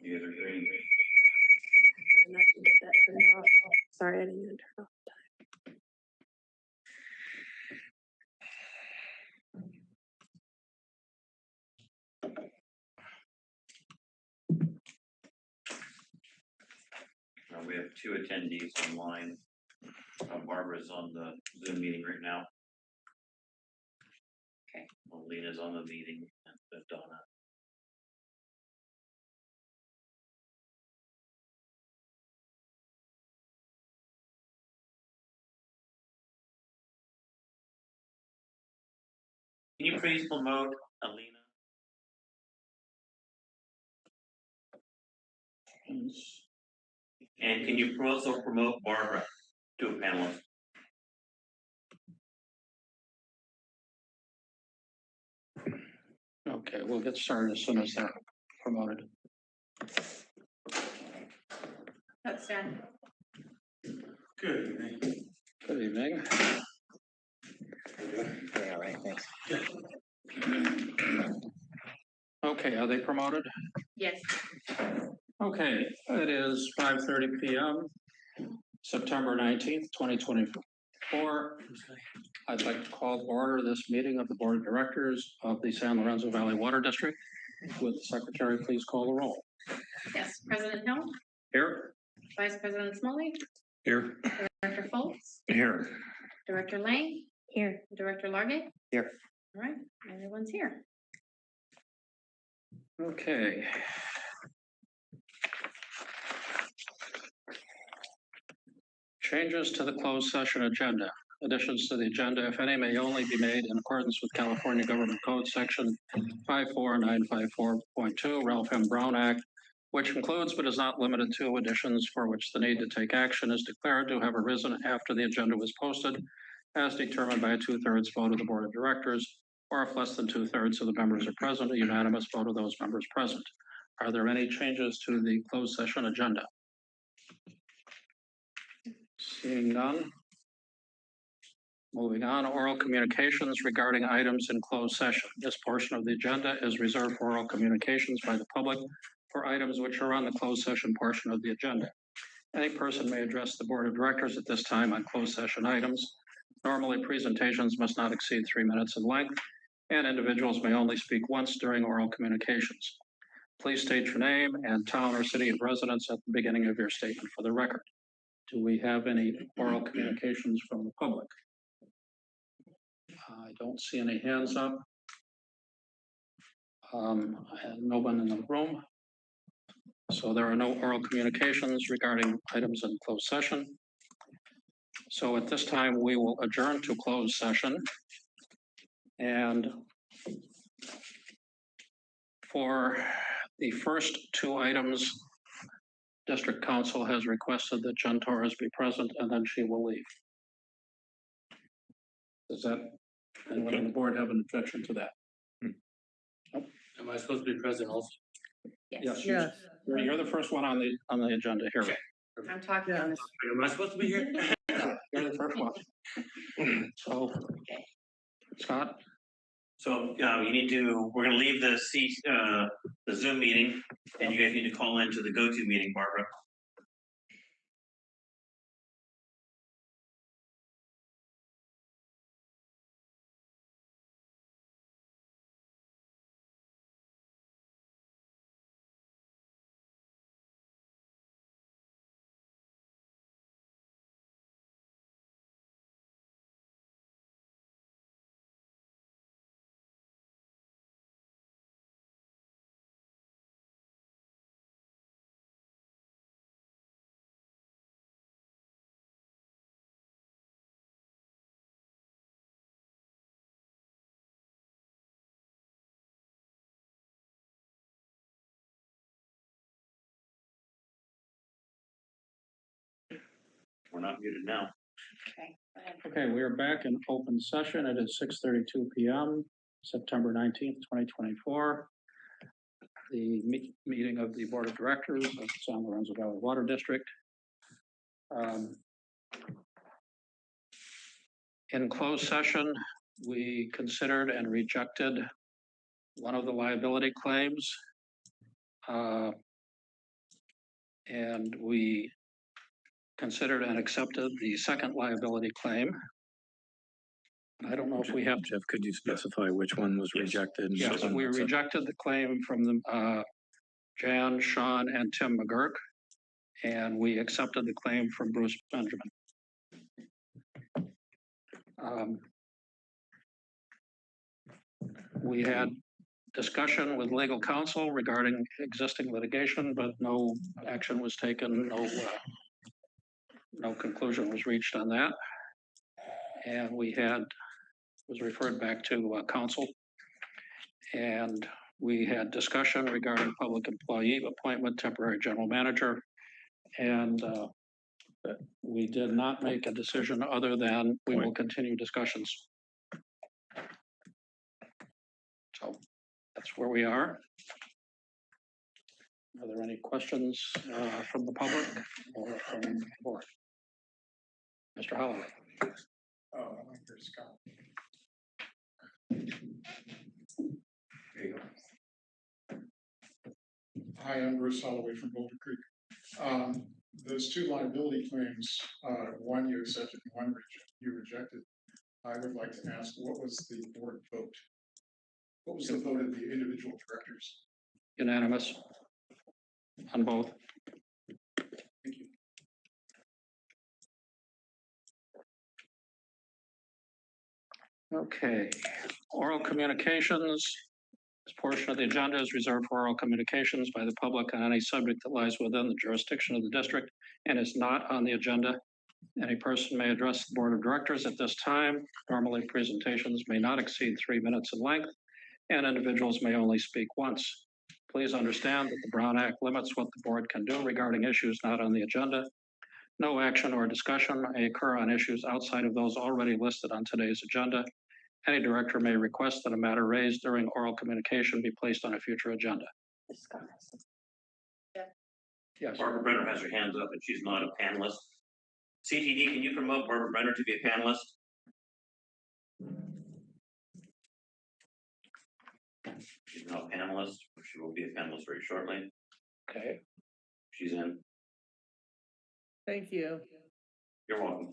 You guys are green. I'm not gonna get that turned off. Sorry, I didn't even turn off. We have 2 attendees online. Barbara's on the Zoom meeting right now. Okay. Lena's on the meeting, and Donna. Can you please promote Alina? And can you also promote Barbara to a panelist? Okay, we'll get started as soon as they're promoted. That's done. Good evening. Good evening. All right, thanks. Okay, are they promoted? Yes. Okay, it is 5:30 p.m., September 19th, 2024. I'd like to call to order this meeting of the Board of Directors of the San Lorenzo Valley Water District. Would the secretary please call the roll? Yes. President Hill, Here. Vice President Smalley, Here. Director Foltz, Here. Director Lang, Here. Director Largate. Here. All right, everyone's here. Okay. Changes to the closed session agenda. Additions to the agenda, if any, may only be made in accordance with California Government Code Section 54954.2, Ralph M. Brown Act, which includes but is not limited to additions for which the need to take action is declared to have arisen after the agenda was posted, as determined by a 2/3 vote of the Board of Directors, or if less than 2/3 of the members are present, a unanimous vote of those members present. Are there any changes to the closed session agenda? Seeing none. Moving on, oral communications regarding items in closed session. This portion of the agenda is reserved for oral communications by the public for items which are on the closed session portion of the agenda. Any person may address the Board of Directors at this time on closed session items. Normally, presentations must not exceed 3 minutes in length, and individuals may only speak once during oral communications. Please state your name and town or city of residence at the beginning of your statement for the record. Do we have any oral communications from the public? I don't see any hands up. I have no one in the room. So there are no oral communications regarding items in closed session. So at this time, we will adjourn to closed session. And for the first 2 items, District Council has requested that Jen Torres be present, and then she will leave. Does that, anyone on the board have an objection to that? Am I supposed to be present also? Yes. Yes. You're the first one on the agenda here. I'm talking on this. Am I supposed to be here? You're the first one. So, Scott? So, you need to, we're gonna leave the Zoom meeting, and you guys need to call into the go-to meeting, Barbara. We're not muted now. Okay. Go ahead. Okay, we are back in open session. It is 6:32 p.m., September 19th, 2024. The meeting of the Board of Directors of the San Lorenzo Valley Water District. In closed session, we considered and rejected one of the liability claims. And we considered and accepted the second liability claim. I don't know if we have to. Jeff, could you specify which one was rejected? and Yes, which one we was- rejected the claim from the Jan, Sean, and Tim McGurk, and we accepted the claim from Bruce Benjamin. We had discussion with legal counsel regarding existing litigation, but no action was taken, no conclusion was reached on that. And was referred back to council. And we had discussion regarding public employee appointment, temporary general manager. And we did not make a decision other than we will continue discussions. So that's where we are. Are there any questions from the public or from the board? Mr. Holloway. Here's Scott. Hi, I'm Bruce Holloway from Boulder Creek. Those two liability claims, one you accepted and one you rejected. I would like to ask, what was the board vote? What was the vote of the individual directors? Unanimous on both. Thank you. Okay, oral communications. This portion of the agenda is reserved for oral communications by the public on any subject that lies within the jurisdiction of the district and is not on the agenda. Any person may address the board of directors at this time. Normally, presentations may not exceed 3 minutes in length, and individuals may only speak once. Please understand that the Brown Act limits what the board can do regarding issues not on the agenda. No action or discussion may occur on issues outside of those already listed on today's agenda. Any director may request that a matter raised during oral communication be placed on a future agenda. Yes. Barbara Brenner has her hands up and she's not a panelist. CTD, can you promote Barbara Brenner to be a panelist? She's not a panelist, but she will be a panelist very shortly. Okay. She's in. Thank you. You're welcome.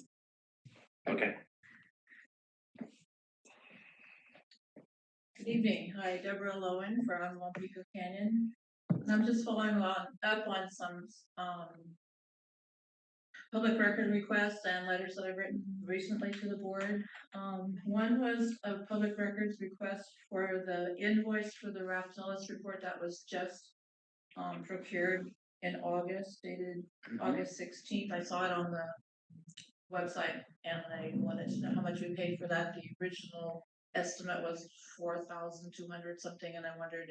Okay. Good evening. Hi, Deborah Lowen from Wampico Canyon. I'm just following up on some public record requests and letters that I've written recently to the board. One was a public records request for the invoice for the Raftellus report that was just procured in August, dated August 16th. I saw it on the website and I wanted to know how much we paid for that. The original estimate was 4,200 something, and I wondered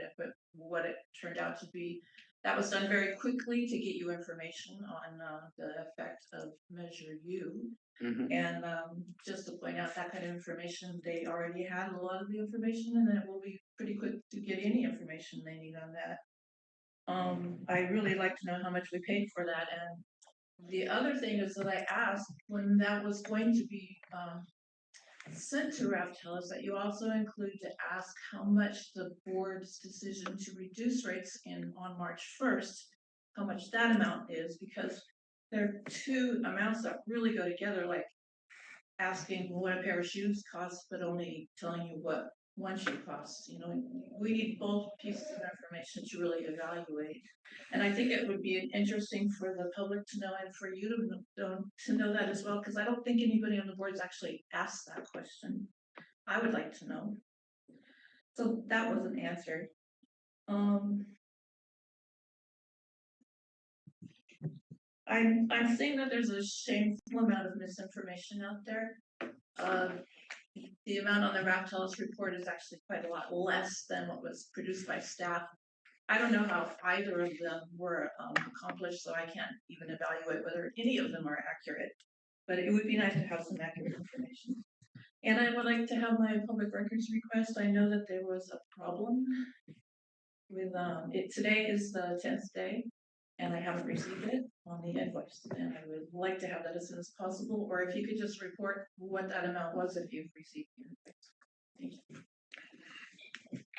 what it turned out to be. That was done very quickly to get you information on the effect of Measure U. And just to point out that kind of information, they already had a lot of the information, and it will be pretty quick to get any information they need on that. I really like to know how much we paid for that. And the other thing is that I asked when that was going to be sent to Raftellus that you also include to ask how much the board's decision to reduce rates on March 1st, how much that amount is, because there are two amounts that really go together, like asking what a pair of shoes costs, but only telling you what one shoe costs. You know, we need both pieces of information to really evaluate. And I think it would be interesting for the public to know and for you to know that as well, because I don't think anybody on the board's actually asked that question. I would like to know. So that wasn't answered. I'm seeing that there's a shameful amount of misinformation out there. The amount on the Raftellus report is actually quite a lot less than what was produced by staff. I don't know how either of them were accomplished, so I can't even evaluate whether any of them are accurate. But it would be nice to have some accurate information. And I would like to have my public records request. I know that there was a problem with it. Today is the 10th day, and I haven't received it on the invoice. And I would like to have that as soon as possible, or if you could just report what that amount was if you've received the invoice. Thank you.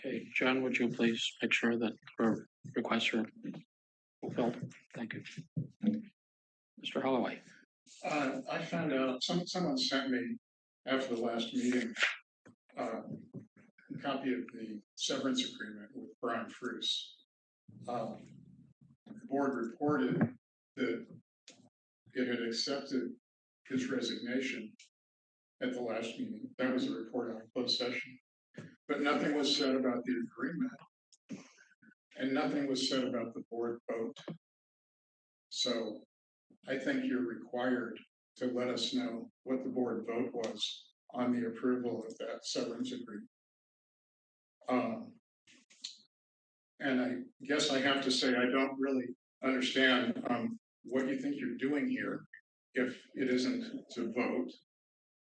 Okay, John, would you please make sure that our requests are fulfilled. Thank you. Mr. Holloway. I found out, someone sent me after the last meeting, a copy of the severance agreement with Brian Cruz. The board reported that it had accepted his resignation at the last meeting. That was a report on closed session. But nothing was said about the agreement. And nothing was said about the board vote. So I think you're required to let us know what the board vote was on the approval of that severance agreement. And I guess I have to say, I don't really understand what you think you're doing here if it isn't to vote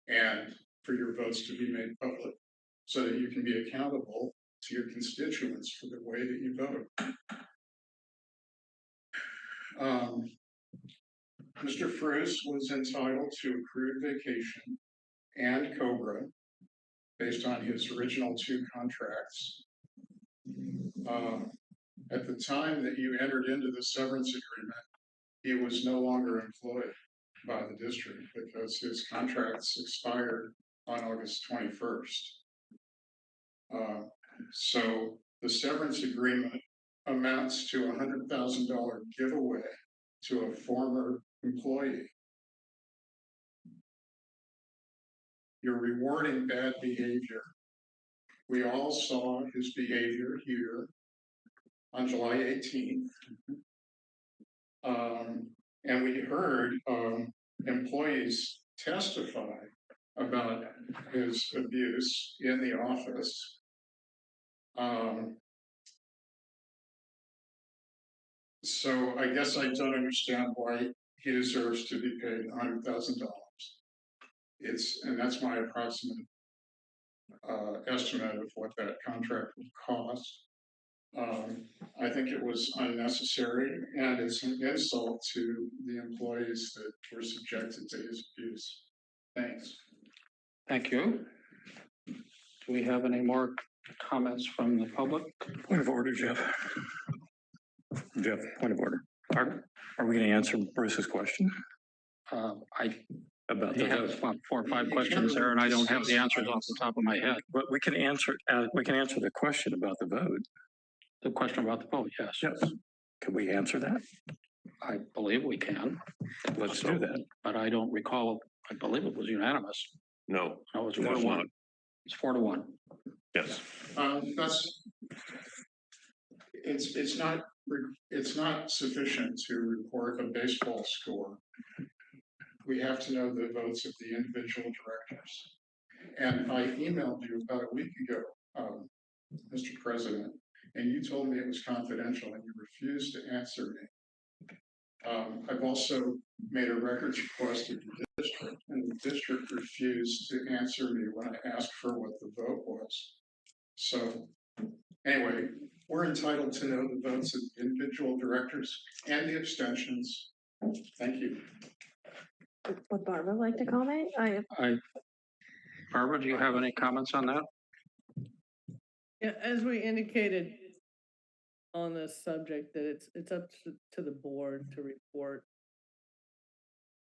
and for your votes to be made public so that you can be accountable to your constituents for the way that you vote. Mr. Cruz was entitled to accrued vacation and COBRA based on his original 2 contracts. At the time that you entered into the severance agreement, he was no longer employed by the district because his contracts expired on August 21st. So the severance agreement amounts to a $100,000 giveaway to a former employee. You're rewarding bad behavior. We all saw his behavior here on July 18th. And we heard employees testify about his abuse in the office. So I guess I don't understand why he deserves to be paid $100,000. And that's my approximate estimate of what that contract would cost. I think it was unnecessary, and it's an insult to the employees that were subjected to his abuse. Thanks. Thank you. Do we have any more comments from the public? Point of order, Jeff. Jeff, point of order. Pardon? Are we going to answer Bruce's question about He the has vote? about 4 or 5 questions there, and I don't have the answers off the top of my head. But we can answer the question about the vote. The question about the vote, yes. Yes. Can we answer that? I believe we can. Let's do that. But I don't recall, I believe it was unanimous. No. No, it was It 4 was to 1. not. It's 4 to 1. Yes. It's not sufficient to report a baseball score. We have to know the votes of the individual directors. And I emailed you about a week ago, Mr. President, and you told me it was confidential and you refused to answer me. I've also made a records request of the district, and the district refused to answer me when I asked for what the vote was. So anyway, we're entitled to know the votes of individual directors and the abstentions. Thank you. Would Barbara like to comment? Barbara, do you have any comments on that? Yeah, as we indicated on this subject, that it's up to the board to report.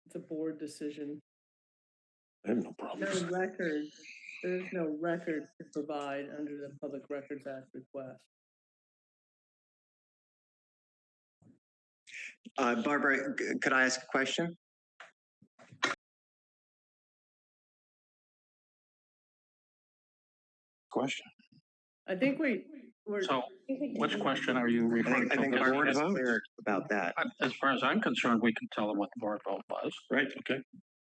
It's a board decision. I have no problem. No record, there's no record to provide under the Public Records Act request. Barbara, could I ask a question? Question. I think we're. So which question are you referring I to? think the Barbara board is vote. clear about that. As far as I'm concerned, we can tell them what the board vote was. Right, okay.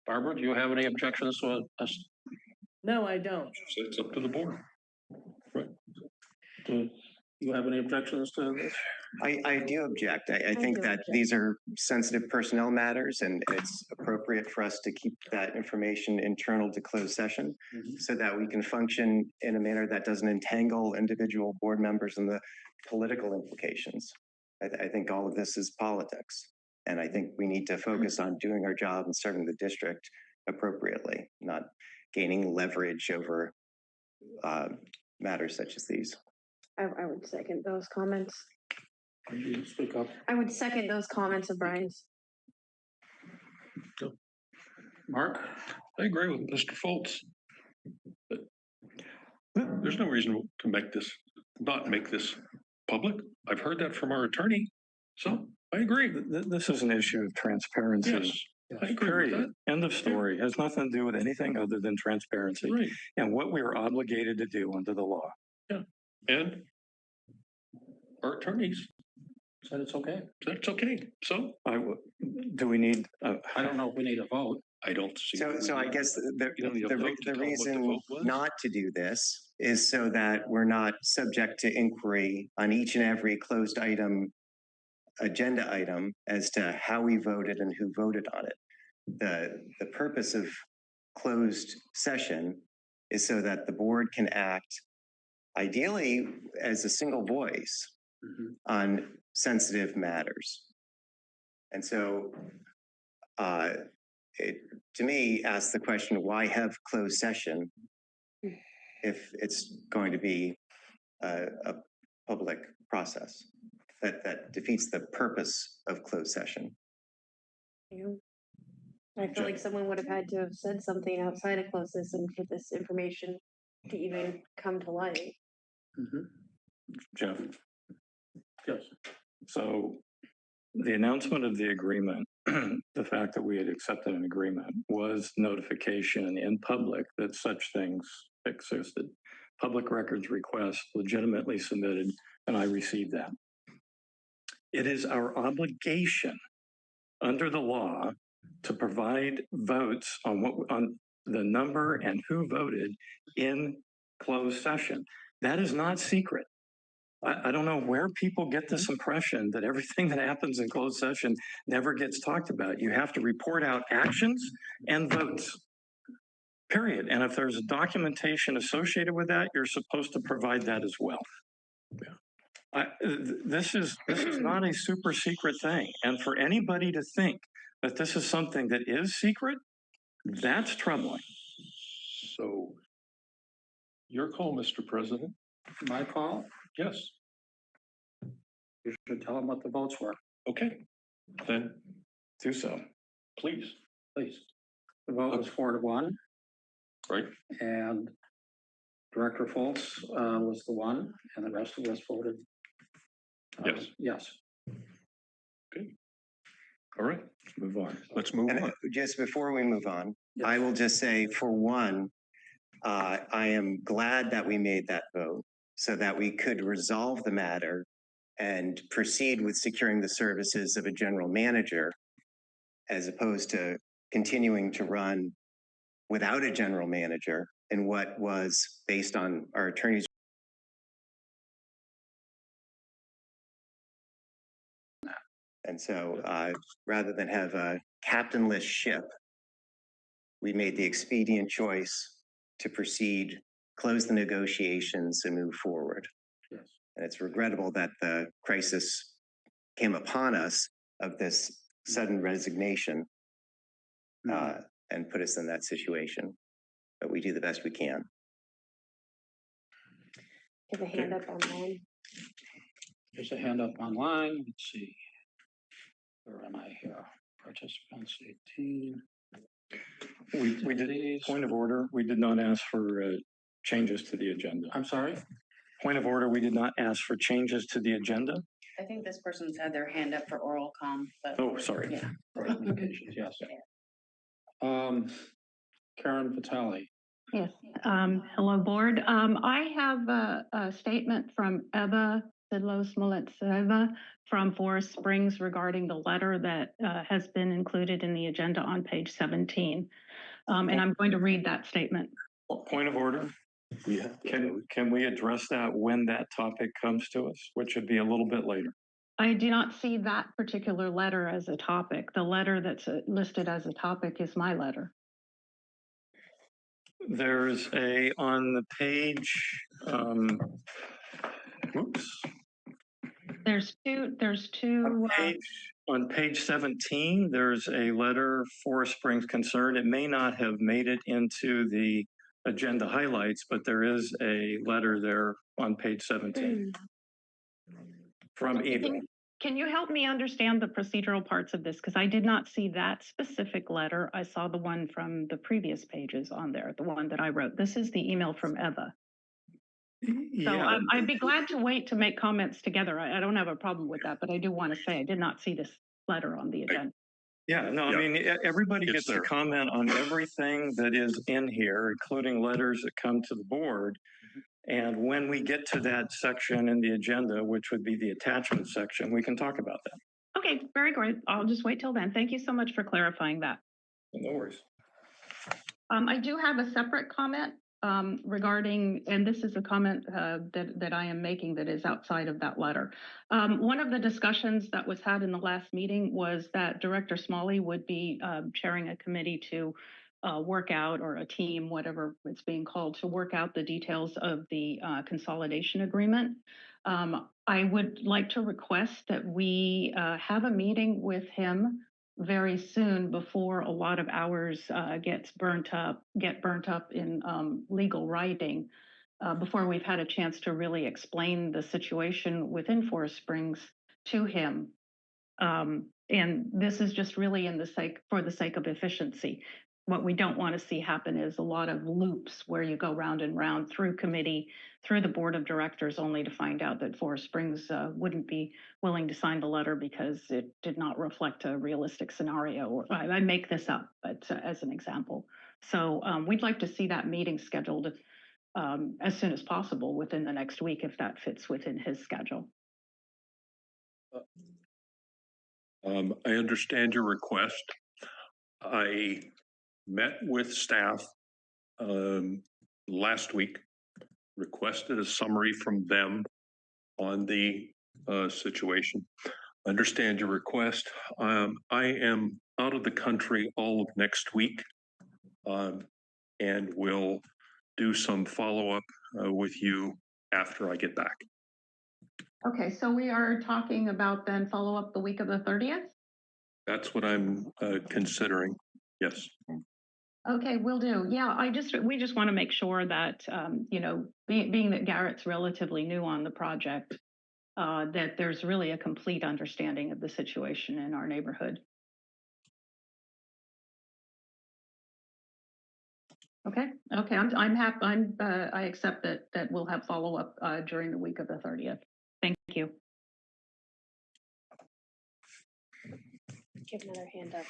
Barbara, do you have any objections to us? No, I don't. It's up to the board. Right. Do you have any objections to this? I do object. I think do that object. these are sensitive personnel matters, and it's appropriate for us to keep that information internal to closed session so that we can function in a manner that doesn't entangle individual board members and the political implications. I think all of this is politics, and I think we need to focus on doing our job and serving the district appropriately, not gaining leverage over matters such as these. I would second those comments. Speak up. I would second those comments of Brian's. Mark? I agree with Mr. Foltz. But there's no reason to not make this public. I've heard that from our attorney, so I agree. This is an issue of transparency. Yes, I agree with Period. that. End of story. Has nothing to do with anything other than transparency Right, and what we are obligated to do under the law. and our attorneys Said it's okay. said it's okay, so Do we need, I don't know if we need a vote. I don't see. So I guess You don't need a vote to the tell what the reason vote was? not to do this is so that we're not subject to inquiry on each and every closed item, agenda item as to how we voted and who voted on it. The purpose of closed session is so that the board can act ideally as a single voice on sensitive matters. And so it, to me, asks the question, why have closed session if it's going to be a public process? That defeats the purpose of closed session. I feel like someone would have had to have said something outside of closed session for this information to even come to light. Jeff? Yes. So the announcement of the agreement, the fact that we had accepted an agreement was notification in public that such things existed. Public records request legitimately submitted, and I received that. It is our obligation under the law to provide votes on on the number and who voted in closed session. That is not secret. I don't know where people get this impression that everything that happens in closed session never gets talked about. You have to report out actions and votes, period. And if there's documentation associated with that, you're supposed to provide that as well. This is not a super secret thing. And for anybody to think that this is something that is secret, that's troubling. So your call, Mr. President. My call? Yes, You should tell them what the votes were, okay, then Do so. please, please. The vote was 4-1, right? and Director Foltz was the one, and the rest of us voted. Yes. Yes. All right, Let's move on. let's move And on. just before we move on, Yes. I will just say, for one, I am glad that we made that vote so that we could resolve the matter and proceed with securing the services of a general manager, as opposed to continuing to run without a general manager in what was based on our attorney's. And so rather than have a captainless ship, we made the expedient choice to proceed, close the negotiations, and move forward. Yes. And it's regrettable that the crisis came upon us of this sudden resignation and put us in that situation. But we do the best we can. Give a hand up online. There's a hand up online. Let's see. Where am I here? Participants 18. We did, point of order, we did not ask for changes to the agenda. I'm sorry? Point of order, we did not ask for changes to the agenda. I think this person's had their hand up for oral com, but. Oh, sorry. Yeah. Communications, yes. Karen Vitale. Yes, hello, board. I have a statement from Eva Sidlos-Moletseva from Forest Springs regarding the letter that has been included in the agenda on page 17. And I'm going to read that statement. Point of order. Yeah. Can we address that when that topic comes to us, which would be a little bit later? I do not see that particular letter as a topic. The letter that's listed as a topic is my letter. There's on the page, oops. There's two. On page 17, there's a letter for Springs Concern. It may not have made it into the agenda highlights, but there is a letter there on page 17 from Eva. Can you help me understand the procedural parts of this? Because I did not see that specific letter. I saw the one from the previous pages on there, the one that I wrote. This is the email from Eva. So Yeah, I'd be glad to wait to make comments together. I don't have a problem with that, but I do want to say I did not see this letter on the agenda. yeah, no, I Yeah. mean, everybody It's gets to there. comment on everything that is in here, including letters that come to the board. And when we get to that section in the agenda, which would be the attachment section, we can talk about that. Okay, very great. I'll just wait till then. Thank you so much for clarifying that. No worries. I do have a separate comment regarding, and this is a comment that I am making that is outside of that letter. One of the discussions that was had in the last meeting was that Director Smalley would be chairing a committee to work out, or a team, whatever it's being called, to work out the details of the consolidation agreement. I would like to request that we have a meeting with him very soon before a lot of hours get burnt up in legal writing, before we've had a chance to really explain the situation within Forest Springs to him. And this is just really for the sake of efficiency. What we don't want to see happen is a lot of loops where you go round and round through committee, through the board of directors, only to find out that Forest Springs wouldn't be willing to sign the letter because it did not reflect a realistic scenario. Or I make this up, but as an example. So we'd like to see that meeting scheduled as soon as possible within the next week, if that fits within his schedule. I understand your request. I met with staff last week, requested a summary from them on the situation. Understand your request. I am out of the country all of next week, and will do some follow-up with you after I get back. Okay, so we are talking about then follow up the week of the 30th? That's what I'm considering. Yes. Okay, will do. Yeah, we just want to make sure that, you know, being that Garrett's relatively new on the project, that there's really a complete understanding of the situation in our neighborhood. Okay, I'm happy. I accept that we'll have follow up during the week of the 30th. Thank you. Give another hand up.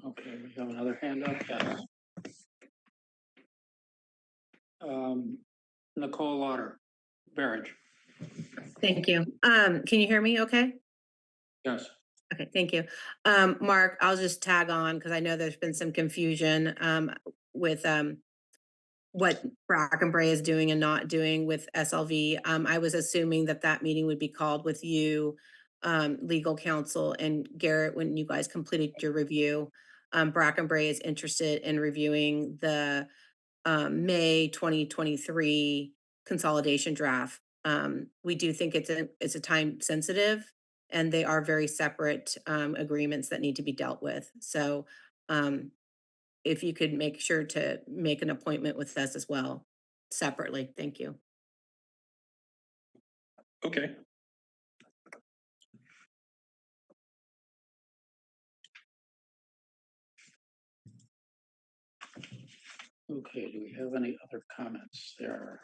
Okay, we have another hand up, yes. Nicole Lauder, Barrage, Thank you. Can you hear me okay? yes. Okay, thank you. Mark, I'll just tag on because I know there's been some confusion with what Brackenbray is doing and not doing with SLV. I was assuming that meeting would be called with you, legal counsel, and Garrett, when you guys completed your review. Brackenbray is interested in reviewing the May 2023 consolidation draft. We do think it's a time sensitive, and they are very separate agreements that need to be dealt with. So if you could make sure to make an appointment with us as well, separately. Thank you. Okay. Okay, do we have any other comments there?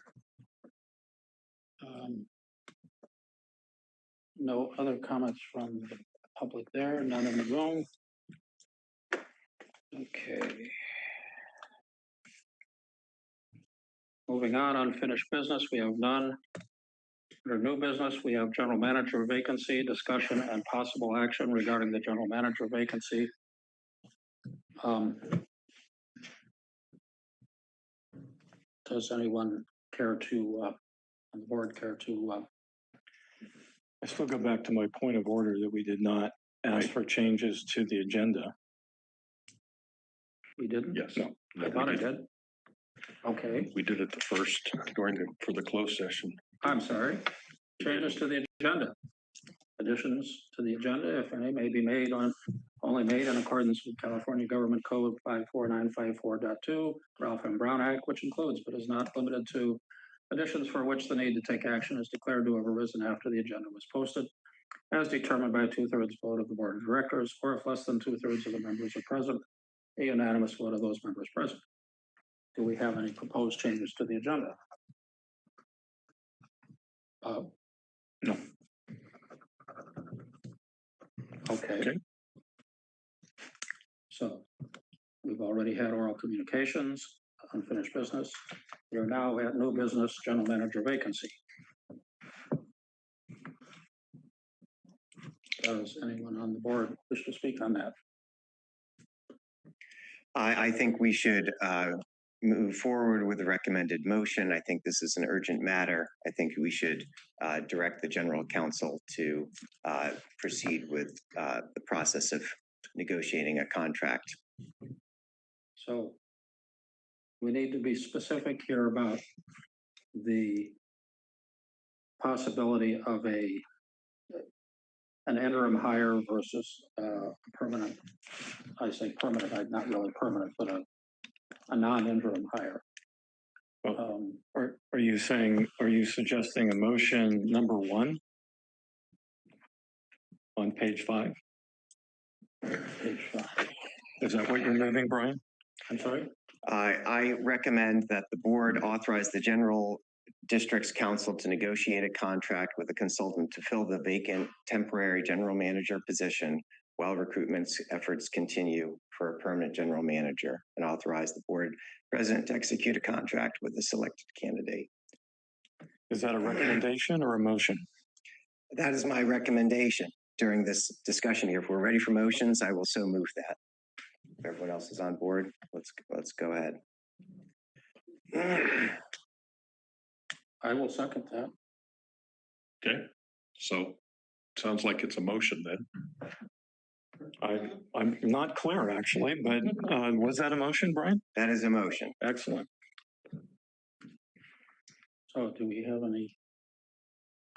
No other comments from the public there, none in the room. Okay. Moving on, unfinished business, we have none. Under new business, we have general manager vacancy, discussion and possible action regarding the general manager vacancy. Does anyone care to, on the board, care to? I still go back to my point of order that we did not ask for changes to the agenda. We didn't? Yes. No, I thought I did. Okay, We did it the first for the closed session. I'm sorry. Changes to the agenda. Additions to the agenda, if any, may be only made in accordance with California Government Code 54954.2, Ralph M. Brown Act, which includes but is not limited to additions for which the need to take action is declared to have arisen after the agenda was posted as determined by a 2/3 vote of the board of directors, or if less than 2/3 of the members are present, a unanimous vote of those members present. Do we have any proposed changes to the agenda? No. Okay. So we've already had oral communications, unfinished business. We are now at new business, general manager vacancy. Does anyone on the board wish to speak on that? I think we should move forward with the recommended motion. I think this is an urgent matter. I think we should direct the general counsel to proceed with the process of negotiating a contract. So we need to be specific here about the possibility of an interim hire versus permanent. I say permanent, not really permanent, but a non-interim hire. Are you suggesting a motion number 1 on page 5? Page 5. Is that what you're moving, Brian? I'm sorry? I recommend that the board authorize the general district's council to negotiate a contract with a consultant to fill the vacant temporary general manager position while recruitment efforts continue for a permanent general manager, and authorize the board president to execute a contract with the selected candidate. Is that a recommendation or a motion? That is my recommendation during this discussion here. If we're ready for motions, I will so move that. If everyone else is on board, let's go ahead. I will second that. Okay, so sounds like it's a motion then. I'm not clear actually, but was that a motion, Brian? That is a motion. Excellent. So do we have any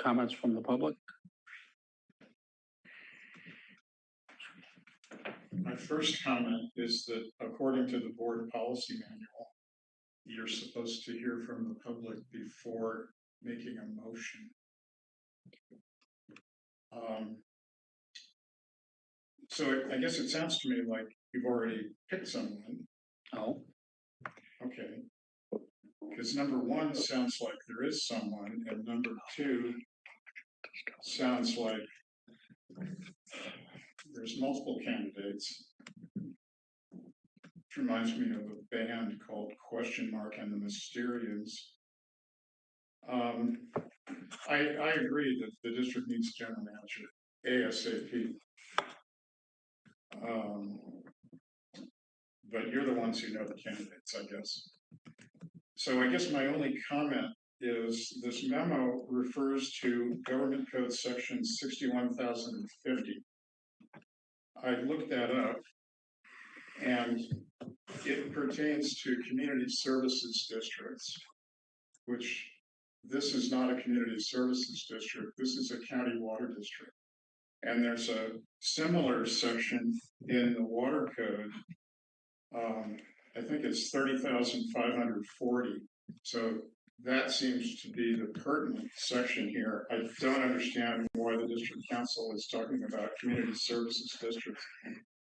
comments from the public? My first comment is that according to the board policy manual, you're supposed to hear from the public before making a motion. So I guess it sounds to me like you've already picked someone. Oh. Okay. Because number 1 sounds like there is someone, and number 2 sounds like there's multiple candidates. Which reminds me of a band called Question Mark and the Mysterians. I agree that the district needs a general manager ASAP. But you're the ones who know the candidates, I guess. So I guess my only comment is this memo refers to Government Code Section 61,050. I looked that up, and it pertains to community services districts, which this is not a community services district. This is a county water district. And there's a similar section in the water code. I think it's 30,540. So that seems to be the pertinent section here. I don't understand why the district council is talking about community services districts.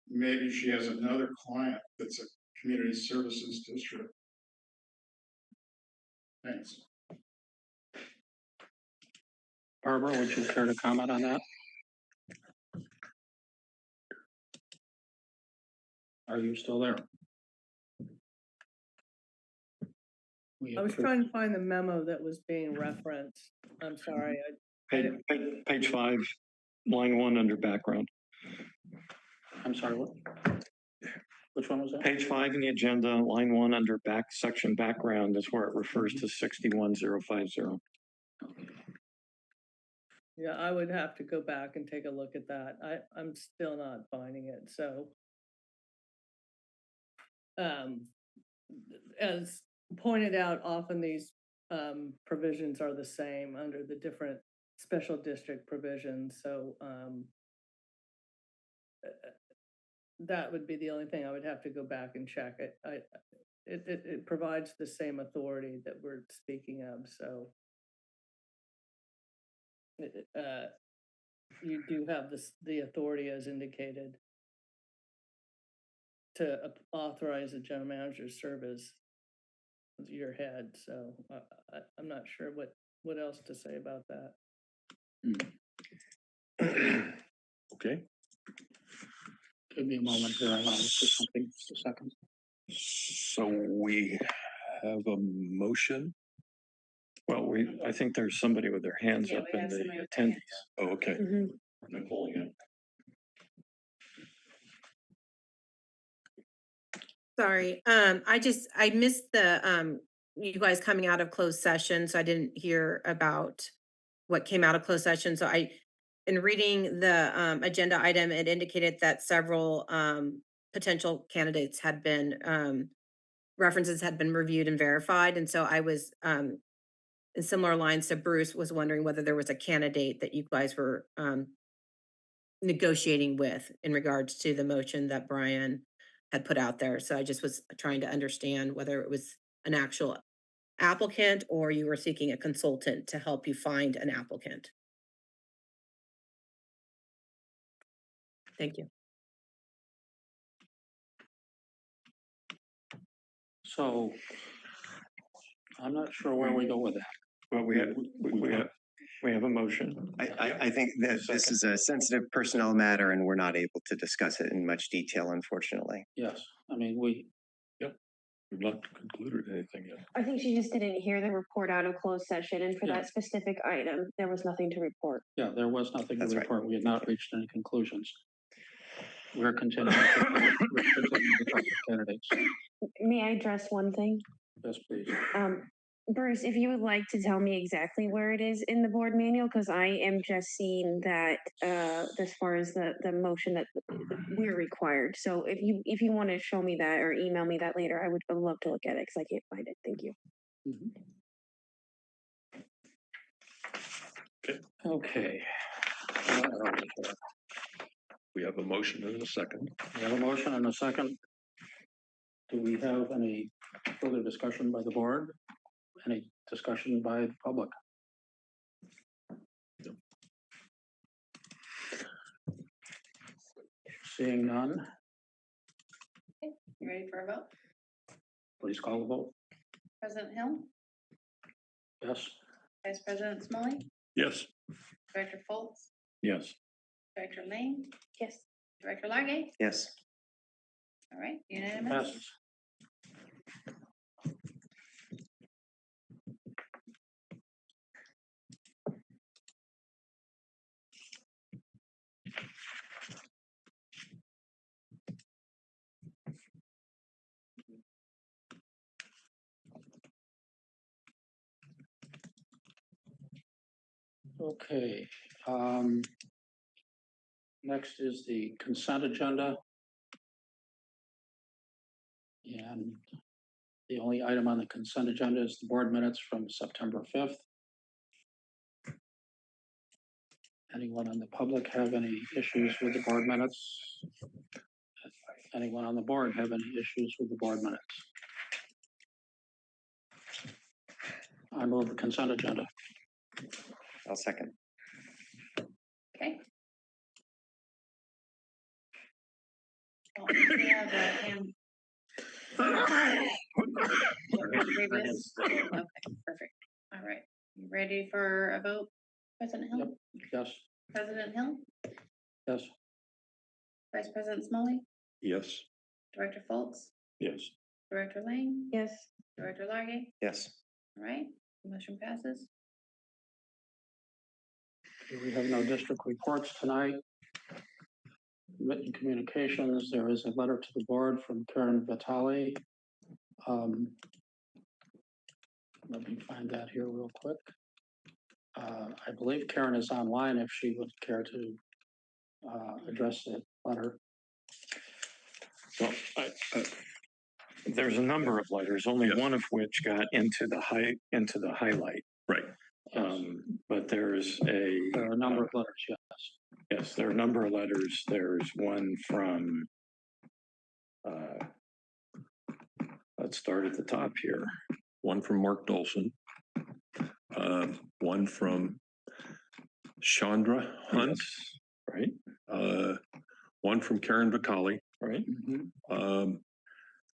Maybe she has another client that's a community services district. Thanks. Barbara, would you care to comment on that? Are you still there? I was trying to find the memo that was being referenced. I'm sorry. Page 5, line 1 under background. I'm sorry, what? Which one was that? Page 5 in the agenda, line 1 under section background is where it refers to 61050. Yeah, I would have to go back and take a look at that. I'm still not finding it, so. As pointed out, often these provisions are the same under the different special district provisions, so that would be the only thing I would have to go back and check. It provides the same authority that we're speaking of, so. you do have the authority as indicated to authorize the general manager to serve as your head, so I'm not sure what else to say about that. Okay, Give me a moment here. I want to say something. Just a second. so we have a motion. Well, I think there's somebody with their hands Yeah, up we in have the somebody with their hands attendees. Oh, okay. Mhm. Nicole again. Sorry, I missed the, you guys coming out of closed session, so I didn't hear about what came out of closed session, so in reading the, agenda item, it indicated that several, potential candidates had been, references had been reviewed and verified, and so I was, in similar lines to Bruce, was wondering whether there was a candidate that you guys were, negotiating with in regards to the motion that Brian had put out there. So I just was trying to understand whether it was an actual applicant or you were seeking a consultant to help you find an applicant. Thank you. So I'm not sure where we go with that. Well, we have a motion. I think that this is a sensitive personnel matter and we're not able to discuss it in much detail, unfortunately. Yes, I mean, We've not concluded anything yet. I think she just didn't hear the report out of closed session, and for Yeah. that specific item, there was nothing to report. yeah, there was nothing to That's right. report. We had not reached any conclusions. We're continuing to talk to candidates. May I address one thing? Yes, please. Bruce, if you would like to tell me exactly where it is in the board manual, because I am just seeing that as far as the motion that we're required. So if you want to show me that or email me that later, I would love to look at it because I can't find it. Thank you. Okay. We have a motion and a second. We have a motion and a second. Do we have any further discussion by the board? Any discussion by the public? Seeing none, You ready for a vote? please call the vote. President Hill, Yes. Vice President Smalley, Yes. Director Foltz, Yes. Director Lane, Yes. Director Largay. Yes. All right, unanimous. Passes. Okay, next is the consent agenda. And the only item on the consent agenda is the board minutes from September 5th. Anyone on the public have any issues with the board minutes? Anyone on the board have any issues with the board minutes? I move the consent agenda. I'll second. Okay. Well, we have a hand. Previous? Okay, perfect. All right, you ready for a vote? President Hill? Yep. Yes. President Hill? Yes. Vice President Smalley? Yes. Director Foltz? Yes. Director Lane? Yes. Director Largay? Yes. All right, motion passes. We have no district reports tonight. Written communications, there is a letter to the board from Karen Vitale. Let me find that here real quick. I believe Karen is online if she would care to address the letter. Well, there's a number of letters, only Yes. one of which got into the highlight. Right. But There are a number of letters, yes. yes, there are a number of letters. There's one from, let's start at the top here. One from Mark Dolson. One from Chandra Hunt, Right, one from Karen Vicali, right.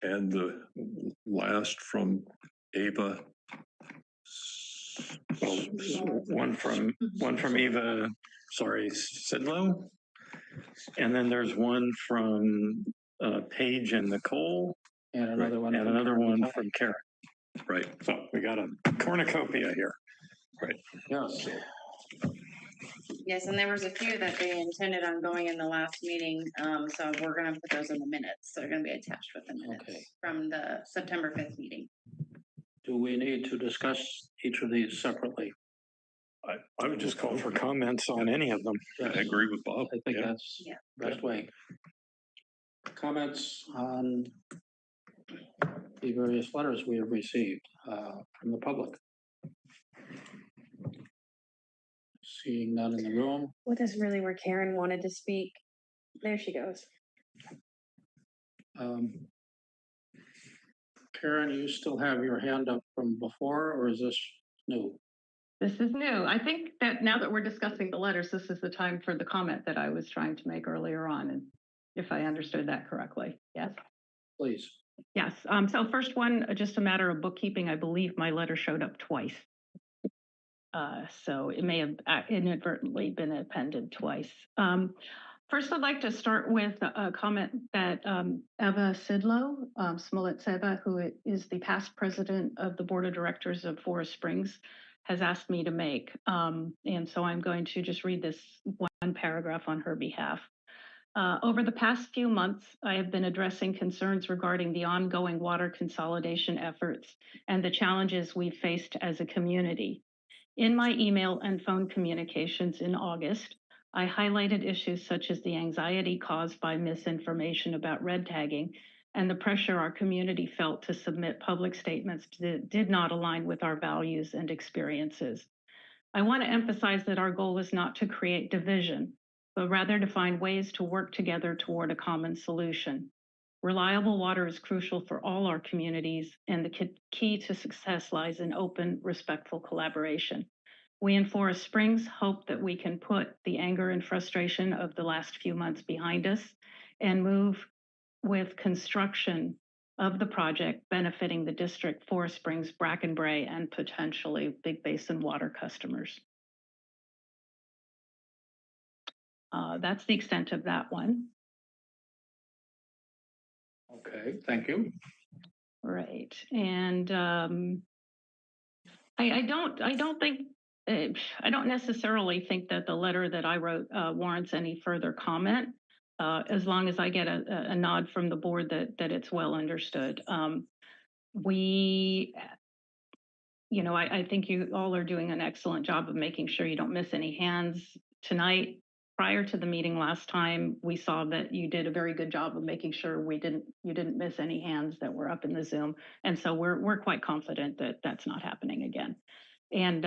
and the last from Ava. Well, one from Eva, sorry, Sidlow. And then there's one from Paige and Nicole, And another one. and from another Karen one Vitale. From Karen. Right. So we got a cornucopia here. Yes. Yes, and there was a few that they intended on going in the last meeting, so we're gonna put those in the minutes. They're gonna be attached with the minutes Okay. from the September 5th meeting. Do we need to discuss each of these separately? I would just call for comments on any of them. I agree with Bob. I think Yeah. that's Yeah. the best way. Comments on the various letters we have received from the public? Seeing none in the room. Well, that's really where Karen wanted to speak. There she goes. Karen, you still have your hand up from before, or is this new? This is new. I think that now that we're discussing the letters, this is the time for the comment that I was trying to make earlier on, and if I understood that correctly. Yes. Please. Yes. So first one, just a matter of bookkeeping. I believe my letter showed up twice. So it may have inadvertently been appended twice. First, I'd like to start with a comment that Eva Sidlow, Smollett-Seva, who is the past president of the board of directors of Forest Springs, has asked me to make. And so I'm going to just read this one paragraph on her behalf. Over the past few months, I have been addressing concerns regarding the ongoing water consolidation efforts and the challenges we've faced as a community. In my email and phone communications in August, I highlighted issues such as the anxiety caused by misinformation about red tagging and the pressure our community felt to submit public statements that did not align with our values and experiences. I want to emphasize that our goal is not to create division, but rather to find ways to work together toward a common solution. Reliable water is crucial for all our communities, and the key to success lies in open, respectful collaboration. We in Forest Springs hope that we can put the anger and frustration of the last few months behind us and move with construction of the project benefiting the district, Forest Springs, Bracken Bray, and potentially Big Basin water customers. That's the extent of that one. Okay, thank you. Right, and I don't necessarily think that the letter that I wrote warrants any further comment, as long as I get a nod from the board that it's well understood. I think you all are doing an excellent job of making sure you don't miss any hands tonight. Prior to the meeting last time, we saw that you did a very good job of making sure you didn't miss any hands that were up in the Zoom. And so we're quite confident that that's not happening again. And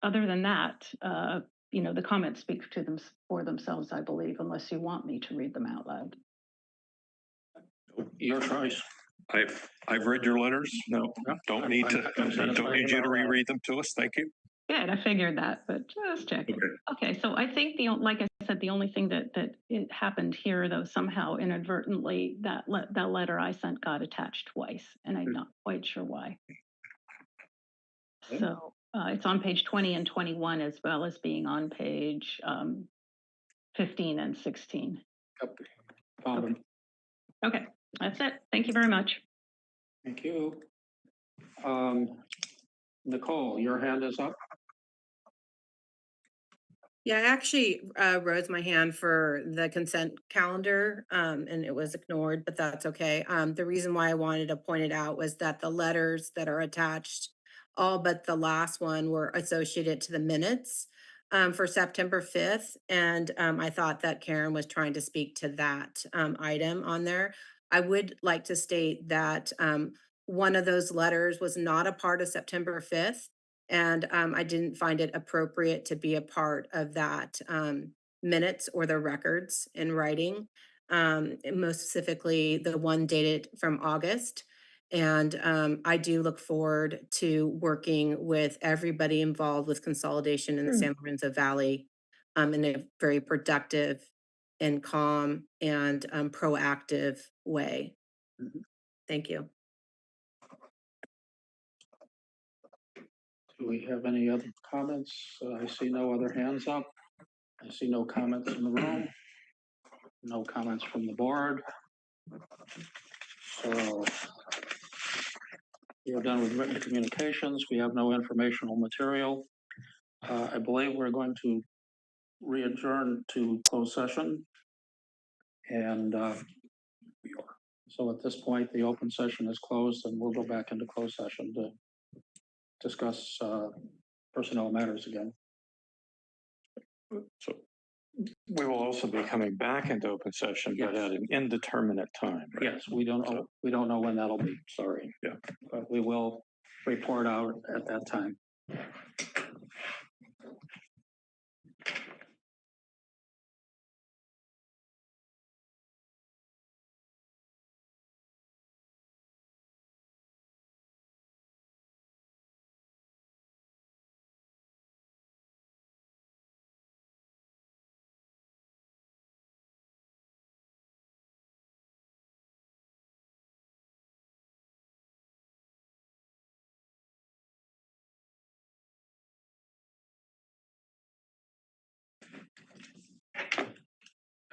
other than that, the comments speak to them for themselves, I believe, unless you want me to read them out loud. Your choice. I've read your letters. No, Don't need you to reread them to us. Thank you. Good, I figured that, but just checking. Okay, so I think like I said, the only thing that it happened here, though, somehow inadvertently, that letter I sent got attached twice, and I'm not quite sure why. So it's on page 20 and 21, as well as being on page 15 and 16. Okay. Okay, that's it. Thank you very much. Thank you. Nicole, your hand is up. Yeah, I actually rose my hand for the consent calendar and it was ignored, but that's okay. The reason why I wanted to point it out was that the letters that are attached, all but the last one, were associated to the minutes for September 5th. And I thought that Karen was trying to speak to that item on there. I would like to state that one of those letters was not a part of September 5th. And I didn't find it appropriate to be a part of that minutes or the records in writing, most specifically the one dated from August. And I do look forward to working with everybody involved with consolidation in the San Lorenzo Valley in a very productive and calm and proactive way. Thank you. Do we have any other comments? I see no other hands up. I see no comments in the room. No comments from the board. So we're done with written communications. We have no informational material. I believe we're going to re-adjourn to closed session. And so at this point, the open session is closed and we'll go back into closed session to discuss personnel matters again. So we will also be coming back into open session, but at an indeterminate time. Right? Yes, we don't know when that'll be. Sorry. Yeah. But we will report out at that time.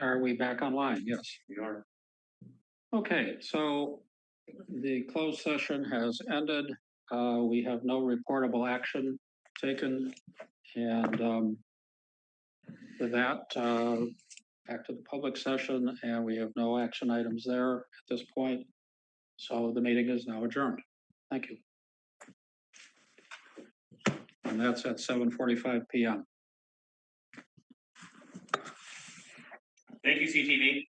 Are we back online? Yes, we are. Okay, so the closed session has ended. We have no reportable action taken. And with that, back to the public session, and we have no action items there at this point. So the meeting is now adjourned. Thank you. And that's at 7:45 p.m. Thank you, CTV.